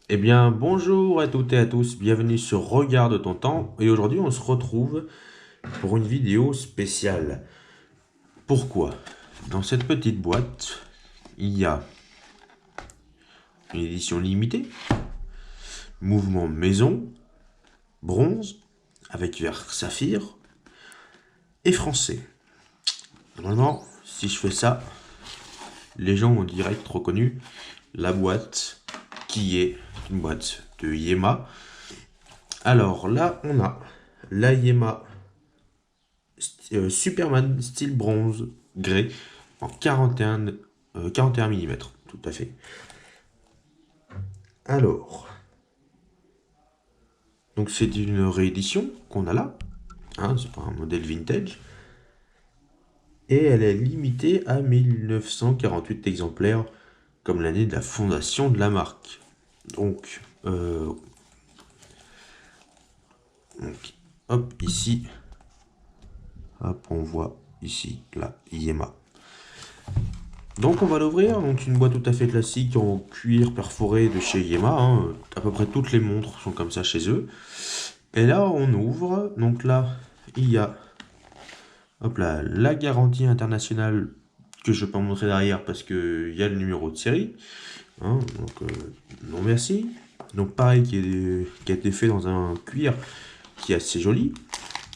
Eh bien, bonjour à toutes et à tous, bienvenue sur Regarde ton temps, et aujourd'hui on se retrouve pour une vidéo spéciale. Pourquoi? Dans cette petite boîte, il y a une édition limitée, mouvement maison, bronze, avec verre saphir, et français. Normalement, si je fais ça, les gens ont direct reconnu la boîte qui est une boîte de Yema. Alors là, on a la Yema Superman style bronze grès en 41 mm, tout à fait. Alors, donc c'est une réédition qu'on a là, hein, c'est pas un modèle vintage, et elle est limitée à 1948 exemplaires, comme l'année de la fondation de la marque. Donc, hop, ici, hop, on voit ici, là, Yema. Donc on va l'ouvrir, donc une boîte tout à fait classique en cuir perforé de chez Yema, hein. À peu près toutes les montres sont comme ça chez eux. Et là on ouvre, donc là il y a hop là, la garantie internationale que je peux pas montrer derrière parce qu'il y a le numéro de série, hein, donc non merci. Donc pareil qui a été fait dans un cuir qui est assez joli.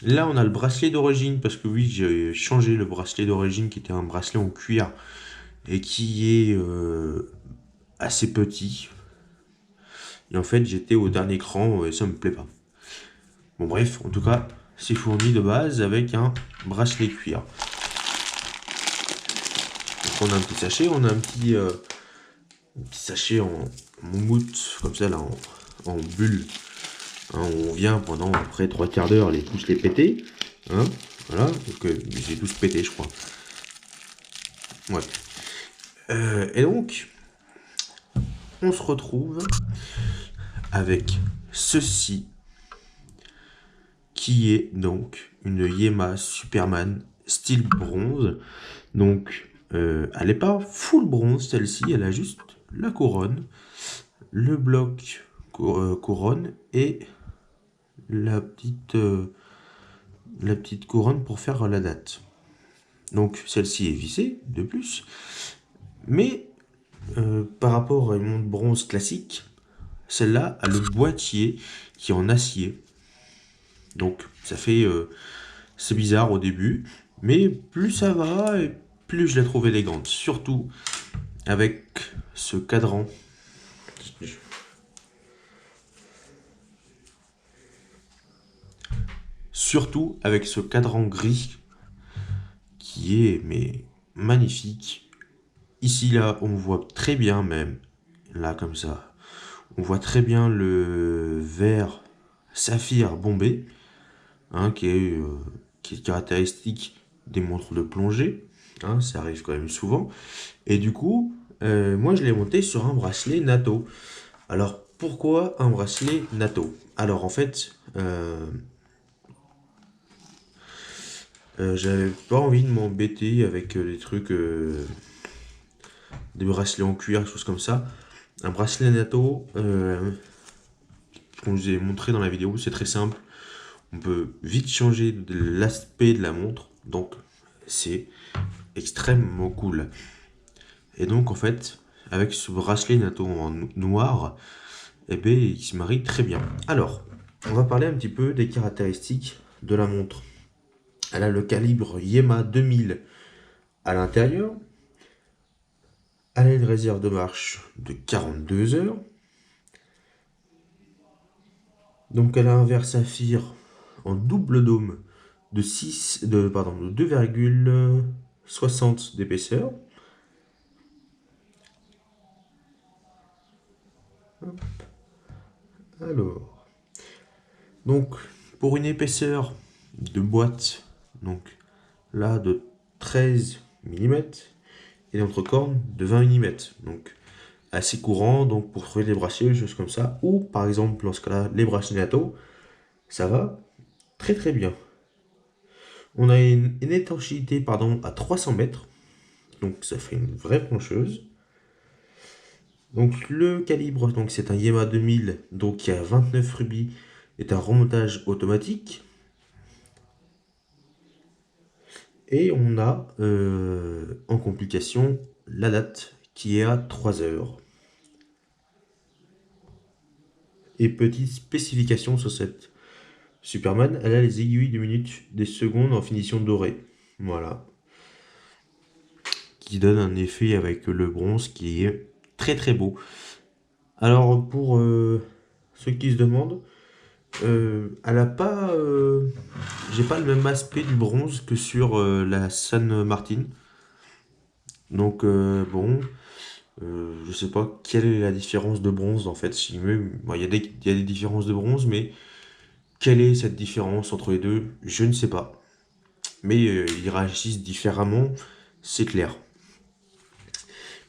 Là on a le bracelet d'origine parce que oui j'ai changé le bracelet d'origine qui était un bracelet en cuir et qui est assez petit. Et en fait, j'étais au dernier cran et ça me plaît pas. Bon, bref, en tout cas, c'est fourni de base avec un bracelet cuir. Donc, on a un petit sachet, on a un petit sachet en moumoute, comme ça, là, en bulle. Hein, on vient pendant à peu près 3/4 d'heure tous les péter. Hein, voilà, donc j'ai tous pété, je crois. Ouais. Et donc, on se retrouve avec ceci, qui est donc une Yema Superman style bronze. Donc, elle n'est pas full bronze celle-ci, elle a juste la couronne, le bloc couronne et la petite couronne pour faire la date. Donc, celle-ci est vissée de plus, mais par rapport à une montre bronze classique, celle-là a le boîtier qui est en acier. Donc, ça fait c'est bizarre au début, mais plus ça va et plus je la trouve élégante. Surtout avec ce cadran. Surtout avec ce cadran gris qui est mais magnifique. Ici là, on voit très bien même là comme ça. On voit très bien le vert saphir bombé, hein, qui est caractéristique des montres de plongée. Hein, ça arrive quand même souvent. Et du coup, moi je l'ai monté sur un bracelet NATO. Alors pourquoi un bracelet NATO? Alors en fait, j'avais pas envie de m'embêter avec des trucs, des bracelets en cuir, des choses comme ça. Un bracelet NATO, comme je vous ai montré dans la vidéo, c'est très simple. On peut vite changer l'aspect de la montre, donc c'est extrêmement cool. Et donc en fait, avec ce bracelet NATO en noir, eh bien, il se marie très bien. Alors, on va parler un petit peu des caractéristiques de la montre. Elle a le calibre Yema 2000 à l'intérieur. Elle a une réserve de marche de 42 heures. Donc elle a un verre saphir en double dôme de 2,60 d'épaisseur. Alors, donc pour une épaisseur de boîte, donc là de 13 mm et l'entrecorne de 20 mm. Donc assez courant donc pour trouver des bracelets, des choses comme ça. Ou par exemple, dans ce cas-là, les bracelets NATO, ça va très très bien. On a une étanchéité à 300 mètres, donc ça fait une vraie plancheuse. Donc le calibre, donc c'est un Yema 2000, donc qui a 29 rubis, est un remontage automatique. Et on a en complication la date qui est à 3 heures. Et petite spécification sur cette Superman, elle a les aiguilles de minutes des secondes en finition dorée. Voilà. Qui donne un effet avec le bronze qui est très très beau. Alors pour ceux qui se demandent, elle a pas, j'ai pas le même aspect du bronze que sur la San Martin. Donc bon, je sais pas quelle est la différence de bronze en fait. Bon, il y a des différences de bronze, mais quelle est cette différence entre les deux? Je ne sais pas. Mais ils réagissent différemment, c'est clair.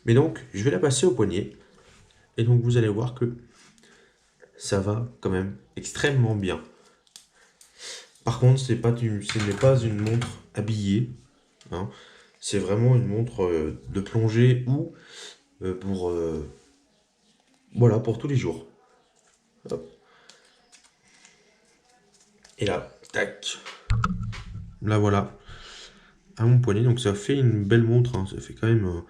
Mais donc, je vais la passer au poignet. Et donc, vous allez voir que ça va quand même extrêmement bien. Par contre, ce n'est pas une montre habillée, hein. C'est vraiment une montre de plongée ou pour, voilà, pour tous les jours. Hop. Et là, tac. Là, voilà, à mon poignet. Donc, ça fait une belle montre, hein. Ça fait quand même,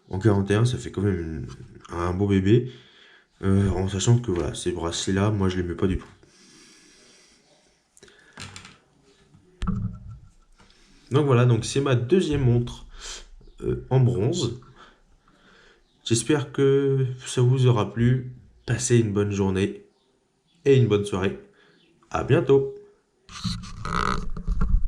en 41, ça fait quand même un beau bébé. En sachant que voilà, ces bracelets-là, moi, je les mets pas du tout. Donc voilà, donc c'est ma deuxième montre en bronze. J'espère que ça vous aura plu. Passez une bonne journée et une bonne soirée. À bientôt.